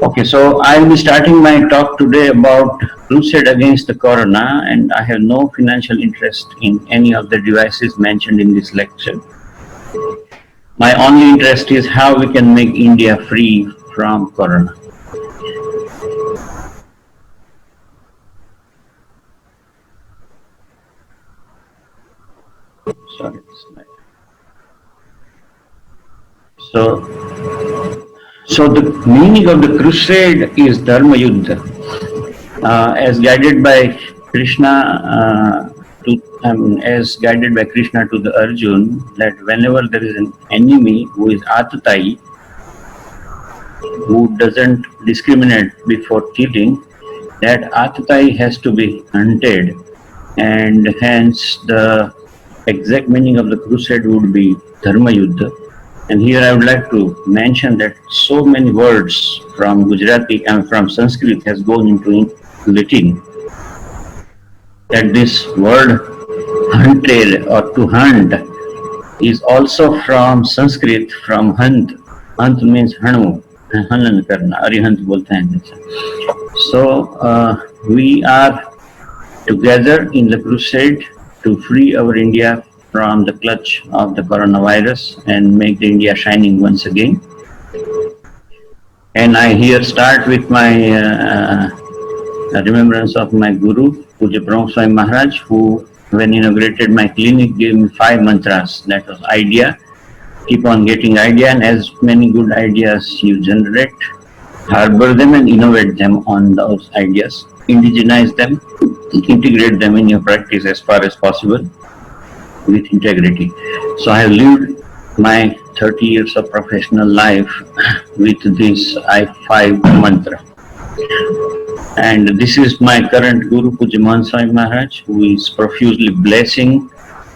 Okay, so I will be starting my talk today about crusade against the corona, and I have no financial interest in any of the devices mentioned in this lecture. My only interest is how we can make India free from corona. Sorry. So the meaning of the crusade is Dharma Yuddha. As guided by Krishna as guided by Krishna to the Arjun, that whenever there is an enemy who is Atatai, who doesn't discriminate before killing, that Atatai has to be hunted, and hence the exact meaning of the crusade would be Dharma Yuddha. And here I would like to mention that so many words from Gujarati and from Sanskrit has gone into Latin, that this word hunted or to hunt is also from Sanskrit, from hunt. Hunt means hanu, hanan karna, arihant bolte hain. So we are together in the crusade to free our India from the clutch of the coronavirus and make the India shining once again. And I here start with my remembrance of my Guru, Puja Brahma Swami Maharaj, who, when inaugurated my clinic, gave me 5 mantras. That was idea, keep on getting idea, and as many good ideas you generate, harbor them and innovate them on those ideas, indigenize them, integrate them in your practice as far as possible with integrity. So I have lived my 30 years of professional life with this I5 mantra. And this is my current Guru, Puja Mohan Swami Maharaj, who is profusely blessing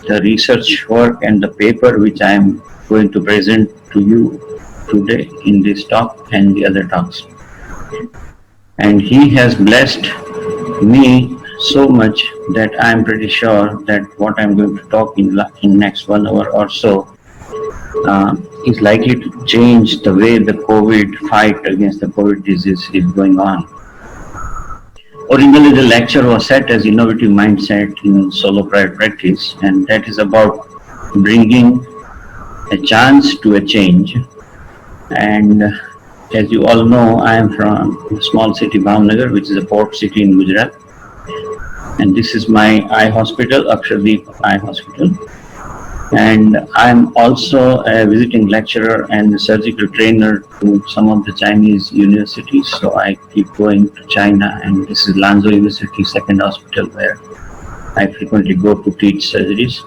the research work and the paper which I am going to present to you today in this talk and the other talks. And he has blessed me so much that I am pretty sure that what I am going to talk in next 1 hour or so is likely to change the way the COVID fight against the COVID disease is going on. Originally, the lecture was set as innovative mindset in solo private practice, and that is about bringing a chance to a change. And as you all know, I am from a small city, Bhavnagar, which is a port city in Gujarat. And this is my eye hospital, Akshardeep Eye Hospital. And I'm also a visiting lecturer and a surgical trainer to some of the Chinese universities. So I keep going to China, and this is Lanzhou University, second hospital where I frequently go to teach surgeries.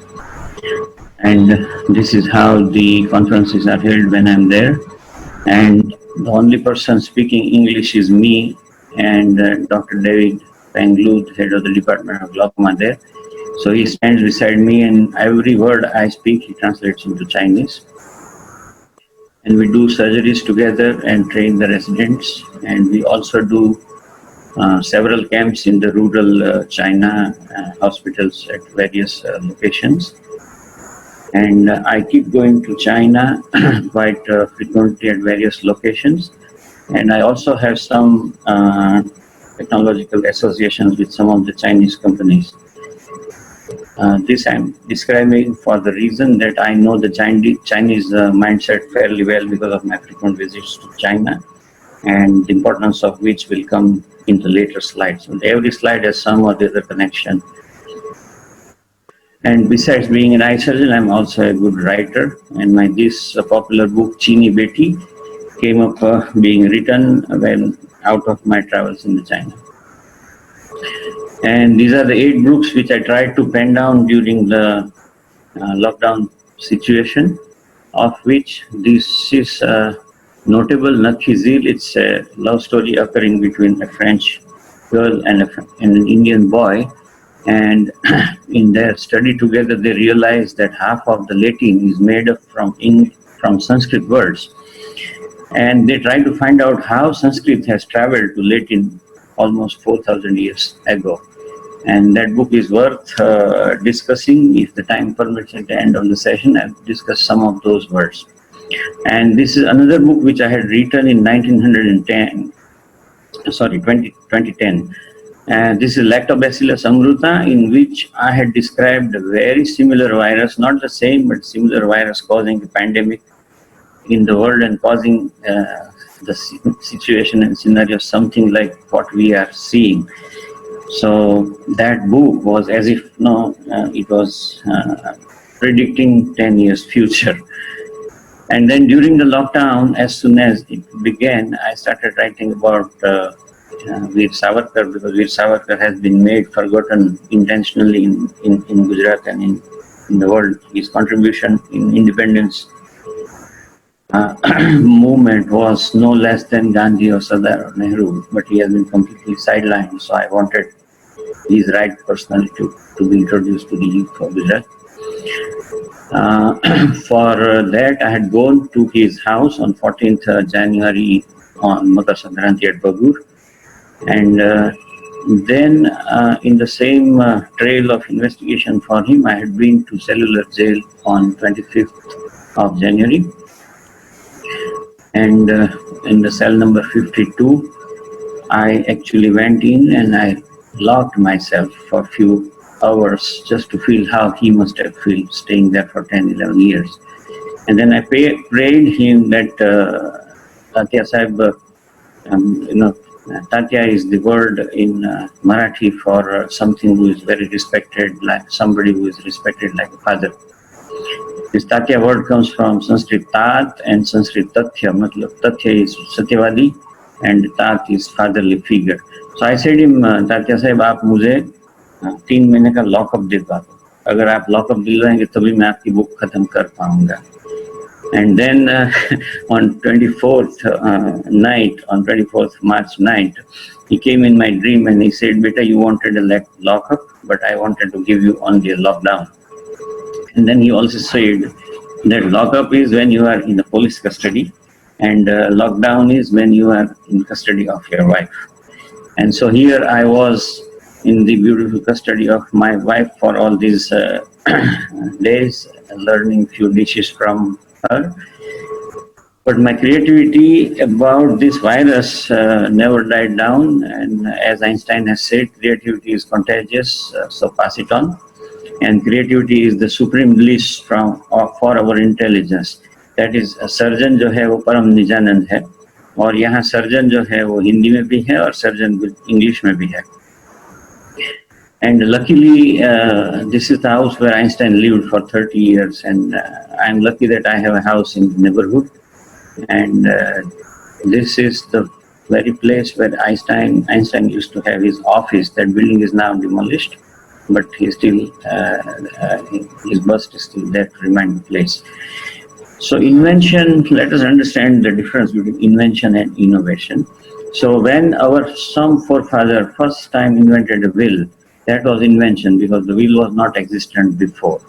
And this is how the conferences are held when I'm there. And the only person speaking English is me and Dr. David Penglu, the head of the Department of Glaucoma there. So he stands beside me, and every word I speak, he translates into Chinese. And we do surgeries together and train the residents. And we also do several camps in the rural China hospitals at various locations. And I keep going to China quite frequently at various locations. And I also have some technological associations with some of the Chinese companies. This I'm describing for the reason that I know the Chinese mindset fairly well because of my frequent visits to China, and the importance of which will come in the later slides. So every slide has some or the other connection. And besides being an eye surgeon, I'm also a good writer. And this popular book, Chini Beti, came up being written when out of my travels in China. And these are the 8 books which I tried to pen down during the lockdown situation, of which this is notable, Nakhi Zeel. It's a love story occurring between a French girl and an Indian boy. And in their study together, they realized that half of the Latin is made up from Sanskrit words. And they tried to find out how Sanskrit has traveled to Latin almost 4,000 years ago. And that book is worth discussing. If the time permits, at the end of the session, I'll discuss some of those words. And this is another book which I had written in 1910, sorry, 2010. This is Lactobacillus ammruta, in which I had described a very similar virus, not the same, but similar virus causing a pandemic in the world and causing the situation and scenario something like what we are seeing. So that book was as if it was predicting 10 years future. And then during the lockdown, as soon as it began, I started writing about Veer Savarkar, because Veer Savarkar has been made forgotten intentionally in Gujarat and in the world. His contribution in independence movement was no less than Gandhi or Sardar or Nehru, but he has been completely sidelined. So I wanted his right personally to be introduced to the youth of Gujarat. For that, I had gone to his house on 14th January on Makar Sankranti at Babur. And then in the same trail of investigation for him, I had been to cellular jail on 25th of January. And in the cell number 52, I actually went in and I locked myself for a few hours just to feel how he must have felt staying there for 10, 11 years. And then I prayed him that Tatya Sahib, Tatya is the word in Marathi for something who is very respected, like somebody who is respected like a father. This Tatya word comes from Sanskrit Tat and Sanskrit Tathya. Tathya is Satyavadi and Tat is fatherly figure. So I said him, Tatya Sahib, आप मुझे 3 महीने का lockup दे पाओ. अगर आप lockup दिलवाएंगे तभी मैं आपकी बुक खत्म कर पाऊंगा. And then on 24th night, on 24th March night, he came in my dream and he said, Beta, you wanted a lockup, but I wanted to give you only a lockdown. And then he also said that lockup is when you are in the police custody and lockdown is when you are in custody of your wife. And so here I was in the beautiful custody of my wife for all these days, learning few dishes from her. But my creativity about this virus never died down. And as Einstein has said, creativity is contagious, so pass it on. And creativity is the supreme bliss for our intelligence. That is, a surgeon जो है वो परम निजानंद है, और यहाँ surgeon जो है वो हिंदी में भी है और सर्जन इंग्लिश में भी है. And luckily, this is the house where Einstein lived for 30 years, and I'm lucky that I have a house in the neighborhood. And this is the very place where Einstein used to have his office. That building is now demolished, but he still his bust is still there to remind the place. So invention, let us understand the difference between invention and innovation. So when some forefather first time invented a wheel, that was invention because the wheel was not existent before.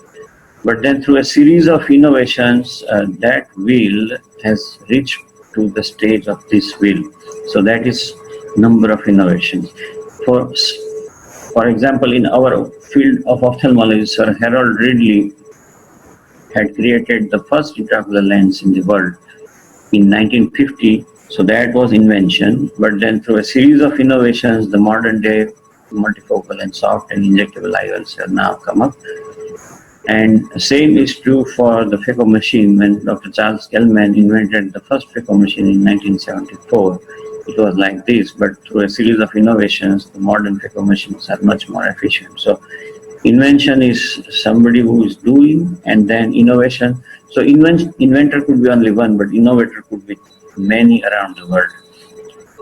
But then through a series of innovations, that wheel has reached to the stage of this wheel. So that is number of innovations. For example, in our field of ophthalmology, Sir Harold Ridley had created the first intraocular lens in the world in 1950. So that was invention. But then through a series of innovations, the modern day multifocal and soft and injectable IOLs have now come up. And same is true for the phaco machine. When Dr. Charles Kellman invented the first phaco machine in 1974, it was like this, but through a series of innovations, the modern phaco machines are much more efficient. So invention is somebody who is doing, and then innovation. So inventor could be only one, but innovator could be many around the world.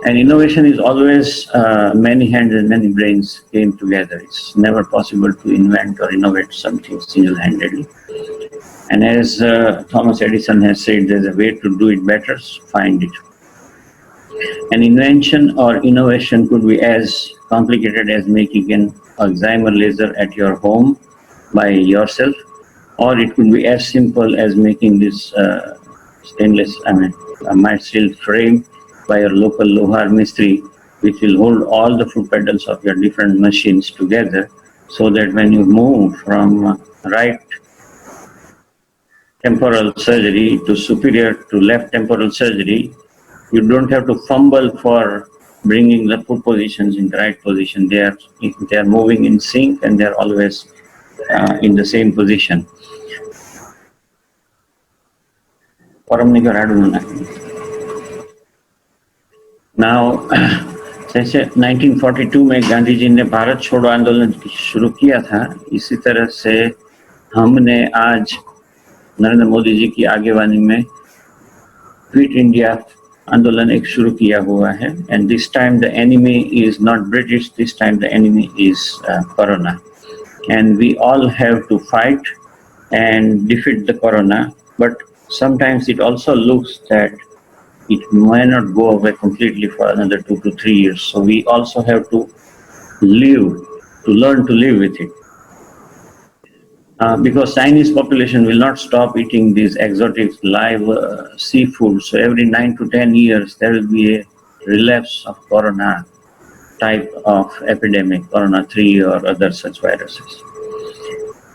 And innovation is always many hands and many brains came together. It's never possible to invent or innovate something single-handedly. And as Thomas Edison has said, there's a way to do it better, so find it. An invention or innovation could be as complicated as making an Alzheimer laser at your home by yourself, or it could be as simple as making this mild steel frame by your local Lohar Mistri, which will hold all the foot pedals of your different machines together, so that when you move from right temporal surgery to superior to left temporal surgery, you don't have to fumble for bringing the foot positions in the right position. They are moving in sync, and they are always in the same position. Now, जैसे 1942 में गांधी जी ने भारत छोड़ो आंदोलन शुरू किया था, इसी तरह से हमने आज नरेंद्र मोदी जी की आगेवानी में क्विट इंडिया आंदोलन एक शुरू किया हुआ है. And this time the enemy is not British, this time the enemy is corona. And we all have to fight and defeat the corona, but sometimes it also looks that it may not go away completely for another 2 to 3 years. So we also have to learn to live with it. Because Chinese population will not stop eating these exotic live seafood. So every 9 to 10 years, there will be a relapse of corona type of epidemic, corona 3 or other such viruses.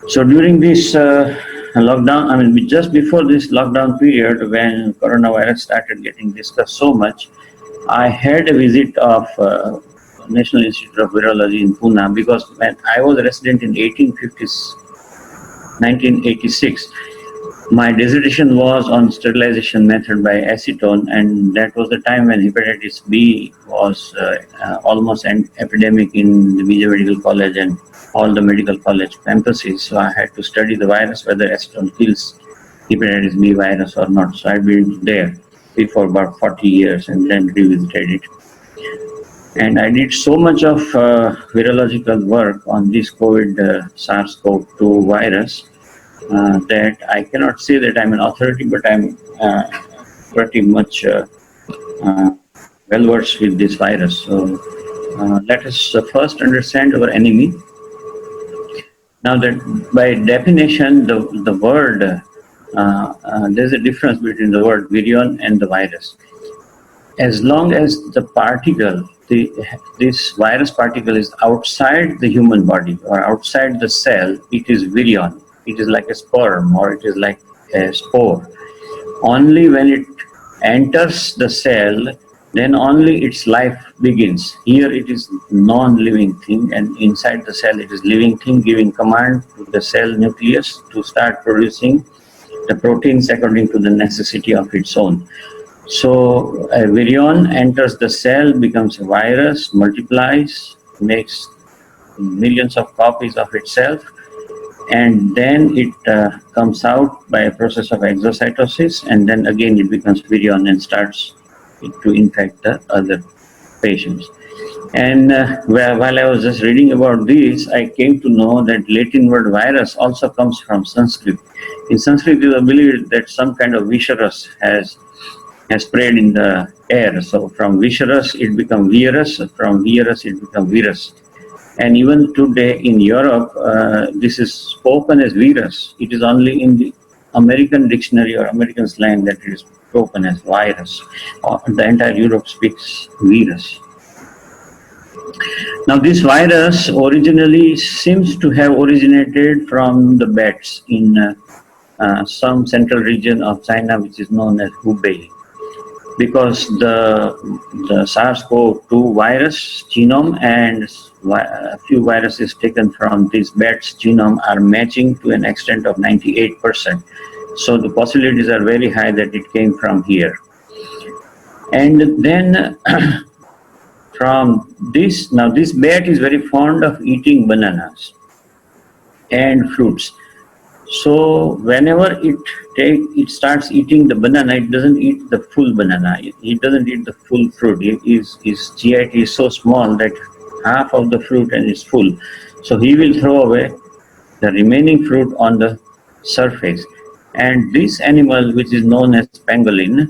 So during this lockdown, I mean, just before this lockdown period, when coronavirus started getting discussed so much, I had a visit of National Institute of Virology in Pune, because when I was a resident in 1986, my dissertation was on sterilization method by acetone, and that was the time when hepatitis B was almost an epidemic in the Vijay Medical College and all the medical college campuses. So I had to study the virus, whether acetone kills hepatitis B virus or not. So I've been there before about 40 years and then revisited it. And I did so much of virological work on this COVID SARS-CoV-2 virus that I cannot say that I'm an authority, but I'm pretty much well versed with this virus. So let us first understand our enemy. Now, that by definition, the word, there's a difference between the word virion and the virus. As long as the particle, this virus particle is outside the human body or outside the cell, it is virion. It is like a sperm or it is like a spore. Only when it enters the cell, then only its life begins. Here it is non-living thing, and inside the cell it is living thing, giving command to the cell nucleus to start producing the proteins according to the necessity of its own. So a virion enters the cell, becomes a virus, multiplies, makes millions of copies of itself, and then it comes out by a process of exocytosis, and then again it becomes virion and starts to infect the other patients. And while I was just reading about this, I came to know that Latin word virus also comes from Sanskrit. In Sanskrit, it is believed that some kind of viscerus has spread in the air. So from viscerus, it becomes virus. From virus, it becomes virus. And even today in Europe, this is spoken as virus. It is only in the American dictionary or American slang that it is spoken as virus. The entire Europe speaks virus. Now, this virus originally seems to have originated from the bats in some central region of China, which is known as Hubei. Because the SARS-CoV-2 virus genome and a few viruses taken from this bat's genome are matching to an extent of 98%. So the possibilities are very high that it came from here. And then from this, now this bat is very fond of eating bananas and fruits. So whenever it starts eating the banana, it doesn't eat the full banana. It doesn't eat the full fruit. His GIT is so small that half of the fruit and it's full. So he will throw away the remaining fruit on the surface. And this animal, which is known as pangolin,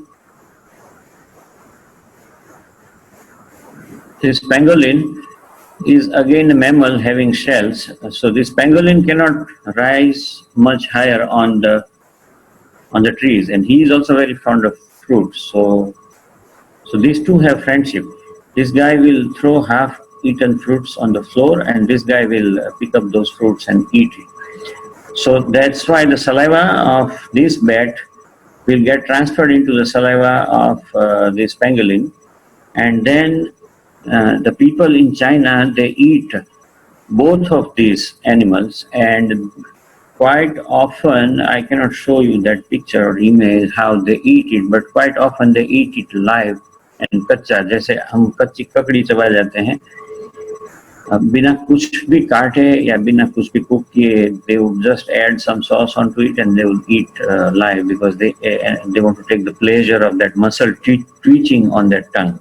this pangolin is again a mammal having shells. So this pangolin cannot rise much higher on the trees, and he is also very fond of fruits. So these two have friendship. This guy will throw half-eaten fruits on the floor, and this guy will pick up those fruits and eat it. So that's why the saliva of this bat will get transferred into the saliva of this pangolin, and then The people in China, they eat both of these animals, and quite often, I cannot show you that picture or image how they eat it, but quite often they eat it live and कच्चा, जैसे हम कच्ची ककड़ी चबा जाते हैं, बिना कुछ भी काटे या बिना कुछ भी कुक किए, they would just add some sauce onto it and they would eat live because they want to take the pleasure of that muscle twitching on their tongue.